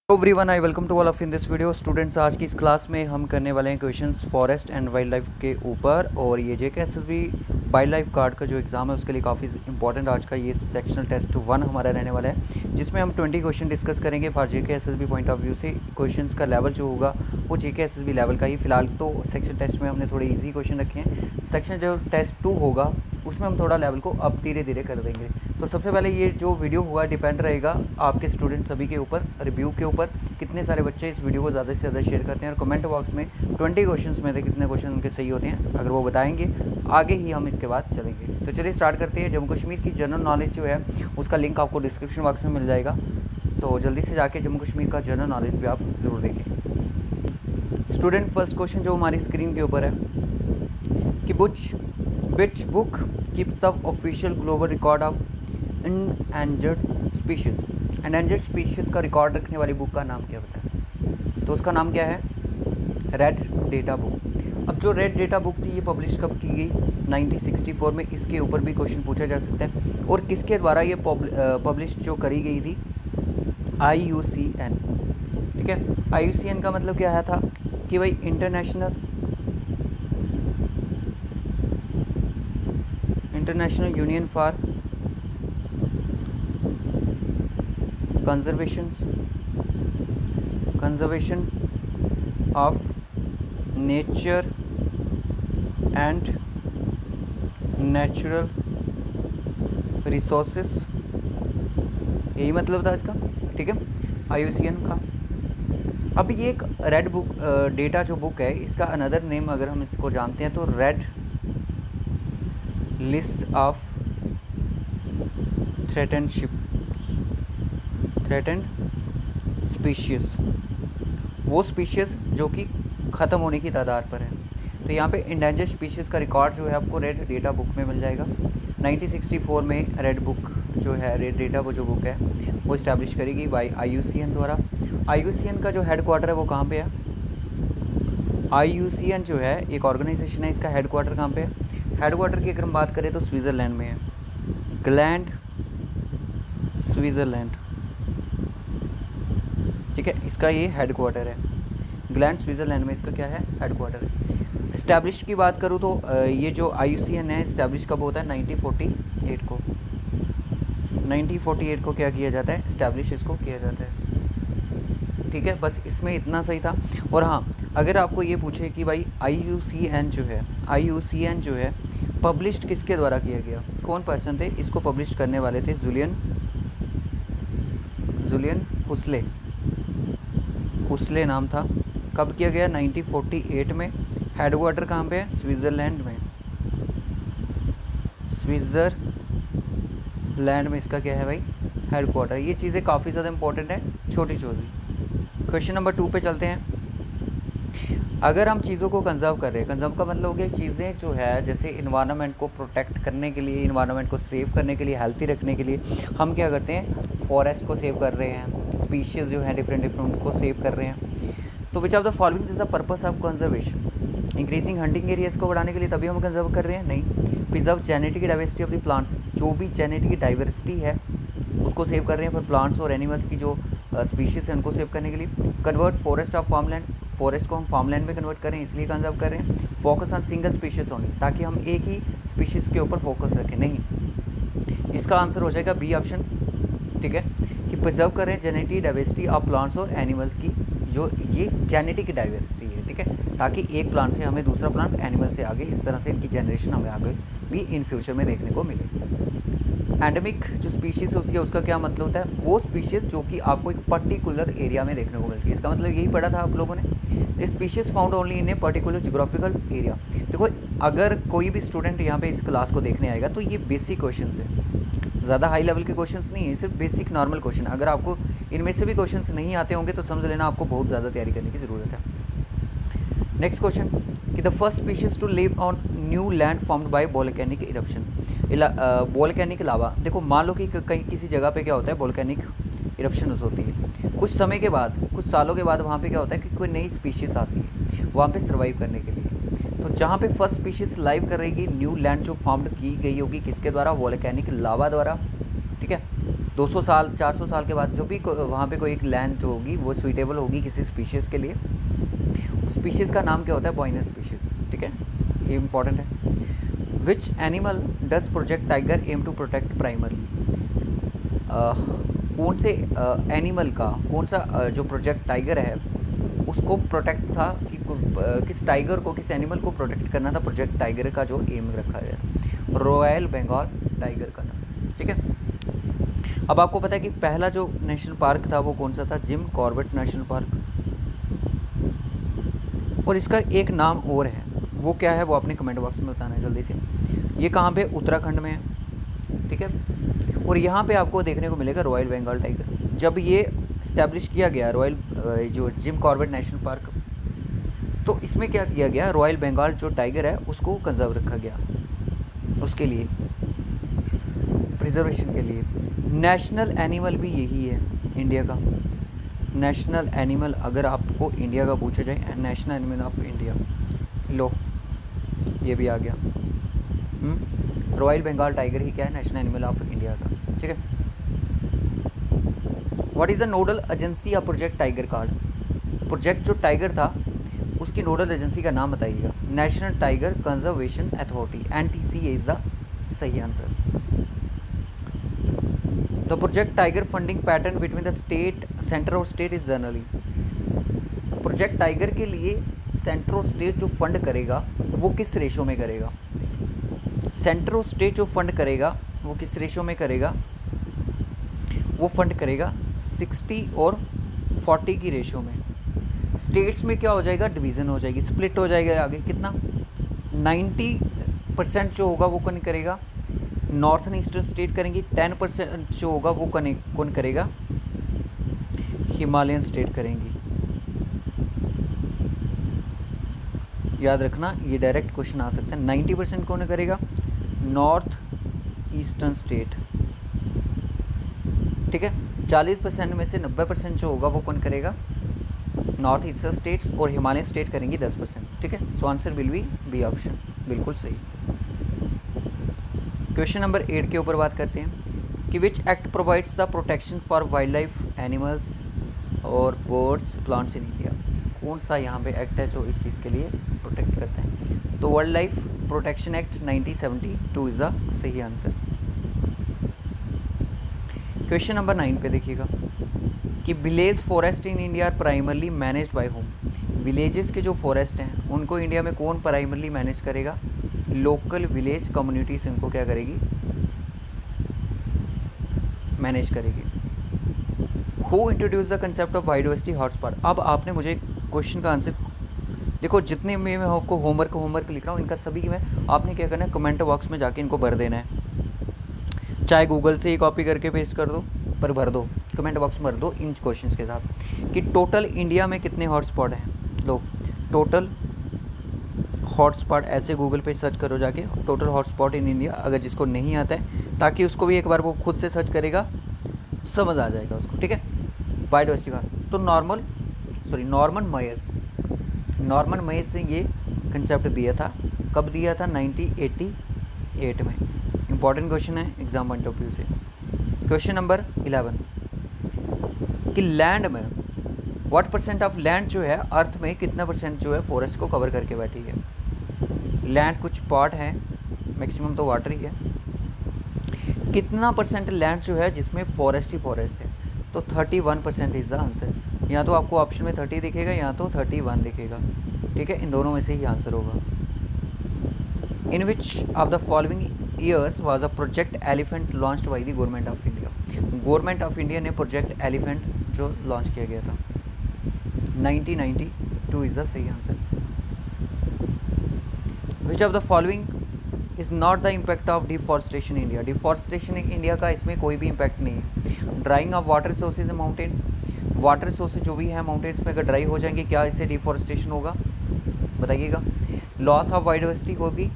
Everyone I welcome to all of in this video. Students, आज की इस class में हम करने वाले हैं questions forest and wildlife के ऊपर। और ये जेकेएसएसबी वाइल्ड लाइफ कार्ड का जो एग्ज़ाम है उसके लिए काफ़ी इंपॉर्टेंट आज का ये सेक्शनल टेस्ट 1 हमारा रहने वाला है, जिसमें हम 20 क्वेश्चन डिस्कस करेंगे for JKSSB point of view से। क्वेश्चंस का लेवल जो होगा वो जेकेएसएसबी लेवल का ही। फिलहाल तो सेक्शन टेस्ट में हमने थोड़े ईजी क्वेश्चन रखे हैं। सेक्शन जो टेस्ट 2 होगा उसमें हम थोड़ा लेवल को अब धीरे धीरे कर देंगे। तो सबसे पहले ये जो वीडियो हुआ डिपेंड रहेगा आपके स्टूडेंट सभी के ऊपर, रिव्यू के ऊपर। कितने सारे बच्चे इस वीडियो को ज़्यादा से ज़्यादा शेयर करते हैं और कमेंट बॉक्स में 20 क्वेश्चंस में से कितने क्वेश्चन उनके सही होते हैं अगर वो बताएंगे, आगे ही हम इसके बाद चलेंगे। तो चलिए स्टार्ट करते हैं। जम्मू कश्मीर की जनरल नॉलेज जो है उसका लिंक आपको डिस्क्रिप्शन बॉक्स में मिल जाएगा, तो जल्दी से जाके जम्मू कश्मीर का जनरल नॉलेज भी आप ज़रूर देखें। स्टूडेंट, फर्स्ट क्वेश्चन जो हमारी स्क्रीन के ऊपर है कि which book keeps the official global record of endangered species? Endangered species का रिकॉर्ड रखने वाली बुक का नाम क्या बताएं? तो उसका नाम क्या है? Red data book. अब जो रेड डेटा बुक थी ये पब्लिश कब की गई? 1964 में। इसके ऊपर भी क्वेश्चन पूछा जा सकता है। और किसके द्वारा ये पब्लिश जो करी गई थी? IUCN। ठीक है, IUCN का मतलब क्या है था कि भाई international union for conservation of nature and natural resources, यही मतलब था इसका। ठीक है, IUCN का। अब ये एक रेड बुक डेटा जो बुक है, इसका अनदर नेम अगर हम इसको जानते हैं तो red list of threatened species, वो स्पीशीज़ जो कि ख़त्म होने की तादाद पर है। तो यहाँ पे इंडेंजर्ड स्पीशीज़ का रिकॉर्ड जो है आपको रेड डेटा बुक में मिल जाएगा। 1964 में रेड बुक जो है, रेड डेटा वो जो बुक है वो इस्टेब्लिश करी गई बाय IUCN द्वारा। IUCN का जो हेड क्वार्टर है वो कहाँ पे है? IUCN जो है एक ऑर्गेनाइजेशन है, इसका हेड क्वार्टर कहाँ पे है? हेड क्वार्टर की अगर हम बात करें तो स्विट्ज़रलैंड में है, ग्लैंड स्विट्ज़रलैंड। ठीक है, इसका ये हेड क्वार्टर है, ग्लैंड स्विट्ज़रलैंड में इसका क्या है? हेड क्वार्टर है। इस्टेब्लिश की बात करूँ तो ये जो IUCN है इस्टेब्लिश कब होता है? 1948 को। 1948 को क्या किया जाता है? इस्टेब्लिश इसको किया जाता है। ठीक है, बस इसमें इतना सही था। और हाँ, अगर आपको ये पूछे कि भाई IUCN जो है पब्लिश्ड किसके द्वारा किया गया, कौन पर्सन थे इसको पब्लिश करने वाले थे? जुलियन हुसले नाम था। कब किया गया? 1948 में। हेड क्वार्टर कहाँ पे है? स्विट्ज़रलैंड में। स्विट्ज़रलैंड में इसका क्या है भाई? Head quarter. ये चीज़ें काफ़ी ज़्यादा इंपॉर्टेंट है, छोटी छोटी। क्वेश्चन नंबर 2 पे चलते हैं। अगर हम चीज़ों को कंजर्व कर रहे हैं, कंजर्व का मतलब हो गया चीज़ें जो है जैसे इन्वायरमेंट को प्रोटेक्ट करने के लिए, इन्वायरमेंट को सेव करने के लिए, हेल्थी रखने के लिए हम क्या करते हैं? फॉरेस्ट को सेव कर रहे हैं, स्पीशीज़ जो हैं डिफरेंट को सेव कर रहे हैं। तो विच of the following is the purpose of conservation? Increasing hunting areas को बढ़ाने के लिए तभी हम कंजर्व कर रहे हैं? नहीं। Preserve genetic diversity of the plants, जो भी जेनेटिक डाइवर्सिटी है उसको सेव कर रहे हैं, फिर प्लांट्स और एनिमल्स की जो स्पीशीज़ हैं उनको सेव करने के लिए। Convert forest of farmland, forest को हम फार्मलैंड में कन्वर्ट करें इसलिए कंजर्व कर रहे हैं। Focus on single species only, ताकि हम एक ही स्पीशीज़ के ऊपर फोकस रखें। नहीं, इसका आंसर हो जाएगा बी ऑप्शन। ठीक है, कि प्रिजर्व कर रहे हैं जेनेटिक डाइवर्सिटी ऑफ प्लांट्स और एनिमल्स की, जो ये जेनेटिक डाइवर्सिटी है। ठीक है, ताकि एक प्लांट से हमें दूसरा प्लांट, एनिमल से आगे, इस तरह से इनकी जनरेशन हमें आगे भी इन फ्यूचर में देखने को मिले। एंडेमिक जो स्पीशीज़ होती है उसका क्या मतलब होता है? वो स्पीशीज़ जो कि आपको एक पर्टिकुलर एरिया में देखने को मिलती है। इसका मतलब यही पढ़ा था आप लोगों ने, species found only in a particular geographical area. देखो, अगर कोई भी स्टूडेंट यहाँ पे इस क्लास को देखने आएगा तो ये बेसिक क्वेश्चन है, ज़्यादा हाई लेवल के क्वेश्चंस नहीं है, सिर्फ बेसिक नॉर्मल क्वेश्चन। अगर आपको इनमें से भी क्वेश्चंस नहीं आते होंगे तो समझ लेना आपको बहुत ज़्यादा तैयारी करने की ज़रूरत है। नेक्स्ट क्वेश्चन कि the first species to live on new land formed by volcanic eruption. Volcanic lava, देखो मान लो कि कहीं किसी जगह पे क्या होता है? वोल्केनिक इरप्शन होती है। कुछ समय के बाद, कुछ सालों के बाद वहाँ पे क्या होता है कि कोई नई स्पीशीज़ आती है वहाँ पे सर्वाइव करने के लिए। तो जहाँ पे फर्स्ट स्पीशीज़ लाइव करेगी, न्यू लैंड जो फॉर्म्ड की गई होगी किसके द्वारा? वोल्केनिक लावा द्वारा। ठीक है, 200 साल 400 साल के बाद जो भी वहाँ पे कोई एक लैंड जो होगी वो सुइटेबल होगी किसी स्पीशीज़ के लिए, उस स्पीशीज़ का नाम क्या होता है? बॉइनस स्पीशीज़। ठीक है, ये इंपॉर्टेंट है। Which animal does project tiger aim to protect primarily? कौन से एनिमल का कौन सा जो प्रोजेक्ट टाइगर है उसको प्रोटेक्ट था कि किस टाइगर को, किस एनिमल को प्रोटेक्ट करना था? प्रोजेक्ट टाइगर का जो एम रखा गया, रॉयल बंगाल टाइगर का था। ठीक है, अब आपको पता है कि पहला जो नेशनल पार्क था वो कौन सा था? Jim Corbett national park. और इसका एक नाम और है, वो क्या है वो आपने कमेंट बॉक्स में बताना है जल्दी से। ये कहाँ पे? उत्तराखंड में है। ठीक है, और यहाँ पे आपको देखने को मिलेगा रॉयल बंगाल टाइगर। जब ये इस्टेब्लिश किया गया रॉयल जो जिम कॉर्बेट नेशनल पार्क, तो इसमें क्या किया गया? रॉयल बंगाल जो टाइगर है उसको कंजर्व रखा गया, उसके लिए प्रिजर्वेशन के लिए। नेशनल एनिमल भी यही है इंडिया का। नेशनल एनिमल अगर आपको इंडिया का पूछा जाए, नेशनल एनिमल ऑफ इंडिया, लो ये भी आ गया। रॉयल बंगाल टाइगर ही क्या है? नेशनल एनिमल ऑफ इंडिया का। ठीक है, what is the nodal agency of Project Tiger card? Project जो टाइगर था उसकी नोडल एजेंसी का नाम बताइएगा। National Tiger Conservation Authority, NTCA is the सही answer. The Project Tiger funding pattern between the state, centre और state is generally. Project Tiger के लिए सेंटर और स्टेट जो फंड करेगा वो किस रेशो में करेगा? सेंटर और स्टेट जो फंड करेगा वो किस रेशो में करेगा? वो फंड करेगा 60 और 40 की रेशो में। स्टेट्स में क्या हो जाएगा? डिवीज़न हो जाएगी, स्प्लिट हो जाएगा। आगे कितना? 90% जो होगा वो कौन करेगा? नॉर्थन ईस्टर्न स्टेट करेंगी। 10% जो होगा वो कौन करेगा? हिमालयन स्टेट करेंगी। याद रखना, ये डायरेक्ट क्वेश्चन आ सकता है। 90% कौन करेगा? North eastern state. ठीक है, 40% में से 90% जो होगा वो कौन करेगा? नॉर्थ ईस्टर्न स्टेट्स, और हिमालयन स्टेट करेंगी 10%। ठीक है, so answer will be option, बिल्कुल सही। क्वेश्चन नंबर 8 के ऊपर बात करते हैं कि which act provides the protection for wild life animals और बर्ड्स प्लांट्स इन इंडिया? कौन सा यहाँ पे एक्ट है जो इस चीज़ के लिए प्रोटेक्ट करते हैं? तो wildlife protection act 1972 is the सही आंसर। क्वेश्चन नंबर 9 पे देखिएगा कि village forest in India are primarily managed by whom? Villages के जो फॉरेस्ट हैं उनको इंडिया में कौन प्राइमरली मैनेज करेगा? लोकल विलेज कम्युनिटीज इनको क्या करेगी? मैनेज करेगी। Who introduce the concept of biodiversity hotspot? अब आपने मुझे क्वेश्चन का आंसर देखो, जितने में मैं आपको होमवर्क लिख रहा हूँ इनका सभी में आपने क्या करना है? कमेंट बॉक्स में जाके इनको भर देना है। चाहे गूगल से ही कॉपी करके पेस्ट कर दो, पर भर दो, कमेंट बॉक्स में भर दो इन क्वेश्चंस के साथ कि टोटल इंडिया में कितने हॉटस्पॉट हैं। लो, टोटल हॉटस्पॉट ऐसे गूगल पे सर्च करो जाके, टोटल हॉटस्पॉट इन इंडिया, अगर जिसको नहीं आता है ताकि उसको भी एक बार वो खुद से सर्च करेगा, समझ आ जाएगा उसको। ठीक है, बायोडाइवर्सिटी का तो नॉर्मन मेयर्स से ये कंसेप्ट दिया था। कब दिया था? 1988 में। इंपॉर्टेंट क्वेश्चन है एग्जाम पॉइंट ऑफ व्यू से। क्वेश्चन नंबर 11 कि लैंड में व्हाट परसेंट ऑफ लैंड जो है अर्थ में कितना परसेंट जो है फॉरेस्ट को कवर करके बैठी है? लैंड कुछ पार्ट है, मैक्सिमम तो वाटर ही है। कितना परसेंट लैंड जो है जिसमें फॉरेस्ट ही फॉरेस्ट है? तो 31% इज़ द आंसर। या तो आपको ऑप्शन में 30 दिखेगा या तो 31 दिखेगा। ठीक है, इन दोनों में से ही आंसर होगा। In which of the following years was a Project Elephant launched by the Government of India? Government of India ने प्रोजेक्ट एलिफेंट जो लॉन्च किया गया था 1992 इज़ द सही answer. Which of the following is not the impact of deforestation India? Deforestation India का इसमें कोई भी इम्पैक्ट नहीं है। Drawing of water sources mountains, water sources जो भी है माउंटेन्स में अगर ड्राई हो जाएंगे, क्या इससे डिफॉरेस्टेशन होगा? बताइएगा। लॉस ऑफ बायोडाइवर्सिटी होगी,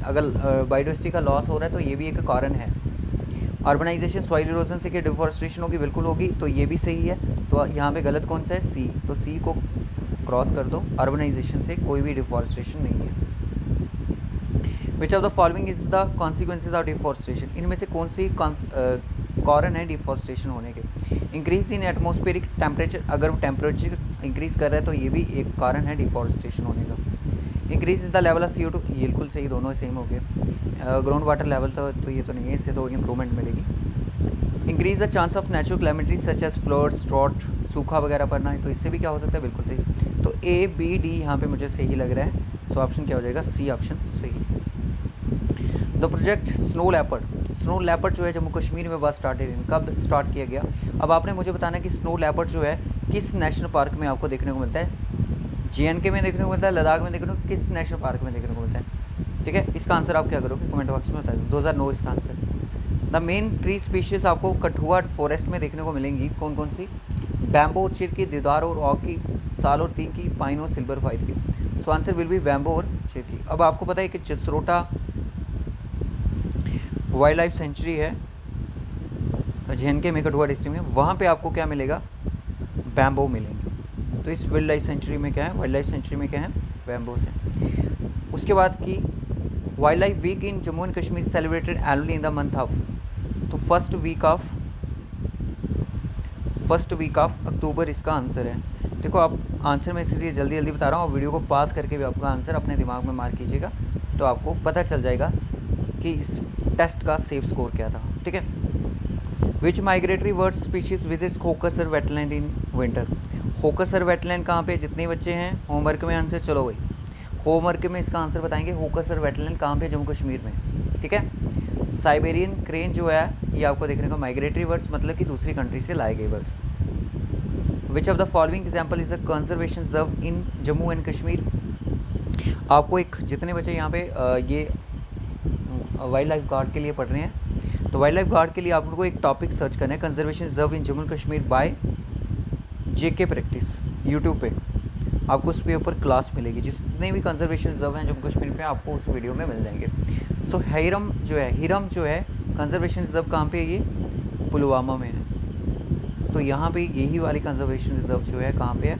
अगर बायोडाइवर्सिटी का लॉस हो रहा है तो ये भी एक कारण है। अर्बनाइजेशन, सॉइल इरोजन से क्या डिफॉरेस्टेशन होगी? बिल्कुल होगी, तो ये भी सही है। तो यहाँ पे गलत कौन सा है? सी। तो सी को क्रॉस कर दो, अर्बनाइजेशन से कोई भी डिफॉरेस्टेशन नहीं है। विच of the following is the consequences of deforestation? इनमें से कौन सी कारण है डिफॉरेस्टेशन होने के। इंक्रीज इन एटमॉस्फेरिक टेम्परेचर, अगर वो टेम्परेचर इंक्रीज़ कर रहा है तो ये भी एक कारण है डिफॉरेस्टेशन होने का। Increase in the level of CO2, ये बिल्कुल सही, दोनों सेम हो गए। ग्राउंड वाटर लेवल तो ये तो नहीं है, इससे तो इम्प्रूवमेंट मिलेगी। Increase the chance of natural calamities such as floods, drought, सूखा वगैरह पड़ना है, तो इससे भी क्या हो सकता है, बिल्कुल सही। तो A, B, D यहाँ पे मुझे सही लग रहा है। सो ऑप्शन क्या हो जाएगा, C ऑप्शन सही। The project snow leopard, snow leopard जो है जम्मू कश्मीर में बस स्टार्टेड इन, कब स्टार्ट किया गया। अब आपने मुझे बताना है कि स्नो लेपर्ड जो है किस नेशनल पार्क में आपको देखने को मिलता है। JNK में देखने को मिलता है, लद्दाख में देखने को, किस नेशनल पार्क में देखने को मिलता है। ठीक है, इसका आंसर आप क्या करोगे, कमेंट बॉक्स में बता दो। 2009 इसका answer. The main tree species आपको कठुआ फॉरेस्ट में देखने को मिलेंगी कौन कौन सी, बैम्बो और चिर की, देवदार और ऑक की, साल और तीक की, पाइन और सिल्वर फाइट की। So answer will be bamboo और चिर की। अब आपको पता है कि जसरोटा वाइल्ड लाइफ सेंचुरी है JNK में, कठुआ डिस्ट्रिक्ट में, वहाँ पे आपको क्या मिलेगा, बैम्बो मिलेंगे। तो इस वाइल्ड लाइफ सेंचुरी में क्या है, वाइल्ड लाइफ सेंचुरी में क्या है, बैम्बो से। उसके बाद की wildlife week in Jammu and Kashmir celebrated annually in the month of, तो फर्स्ट वीक ऑफ अक्टूबर इसका आंसर है। देखो आप आंसर मैं इसलिए जल्दी जल्दी बता रहा हूँ, वीडियो को पास करके भी आपका आंसर अपने दिमाग में मार्क कीजिएगा, तो आपको पता चल जाएगा कि इस टेस्ट का सेफ स्कोर क्या था। ठीक है, which migratory bird species visits Hokersar wetland in winter. Hokersar wetland कहाँ पे, जितने बच्चे हैं होमवर्क में आंसर, चलो भाई होमवर्क में इसका आंसर बताएंगे। होकसर वेटलैंड कहाँ पे, जम्मू कश्मीर में। ठीक है, साइबेरियन क्रेन जो है ये आपको देखने को, माइग्रेटरी बर्ड्स मतलब कि दूसरी कंट्री से लाए गए birds. Which of the following example is a conservation reserve in Jammu and Kashmir. आपको एक, जितने बच्चे यहाँ पे ये वाइल्ड लाइफ गार्ड के लिए पढ़ रहे हैं, तो वाइल्ड लाइफ गार्ड के लिए आप लोगों को एक टॉपिक सर्च करना है, conservation reserve in Jammu and Kashmir by JK practice. YouTube पे आपको उस पे ऊपर क्लास मिलेगी, जितने भी कंजर्वेशन रिजर्व हैं जम्मू कश्मीर पे आपको उस वीडियो में मिल जाएंगे। सो हिरम जो है कंजर्वेशन रिजर्व कहाँ पे है, ये पुलवामा में है। तो यहाँ पे यही वाली कंजर्वेशन रिजर्व जो है कहाँ पे है,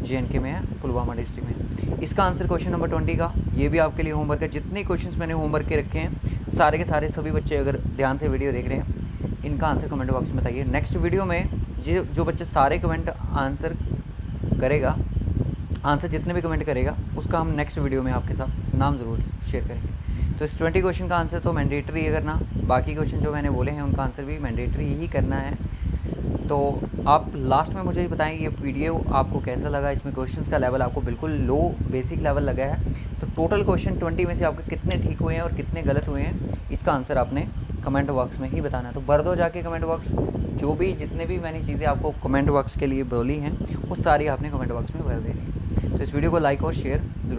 JNK में है, पुलवामा डिस्ट्रिक्ट में। इसका आंसर क्वेश्चन नंबर 20 का, ये भी आपके लिए होमवर्क है। जितने क्वेश्चंस मैंने होमवर्क के रखे हैं सारे के सारे, सभी बच्चे अगर ध्यान से वीडियो देख रहे हैं, इनका आंसर कमेंट बॉक्स में बताइए। नेक्स्ट वीडियो में जो बच्चे सारे कमेंट आंसर करेगा, आंसर जितने भी कमेंट करेगा, उसका हम नेक्स्ट वीडियो में आपके साथ नाम ज़रूर शेयर करेंगे। तो इस 20 क्वेश्चन का आंसर तो मैंडेटरी है करना, बाकी क्वेश्चन जो मैंने बोले हैं उनका आंसर भी मैंडेटरी ही करना है। तो आप लास्ट में मुझे ये बताएं ये वीडियो आपको कैसा लगा, इसमें क्वेश्चंस का लेवल आपको बिल्कुल लो बेसिक लेवल लगा है। तो टोटल क्वेश्चन 20 में से आपके कितने ठीक हुए हैं और कितने गलत हुए हैं, इसका आंसर आपने कमेंट बॉक्स में ही बताना है। तो भर दो जाके कमेंट बॉक्स, जो भी जितने भी मैंने चीज़ें आपको कमेंट बॉक्स के लिए बोली हैं वो सारी आपने कमेंट बॉक्स में भर देनी है। तो इस वीडियो को लाइक और शेयर ज़रूर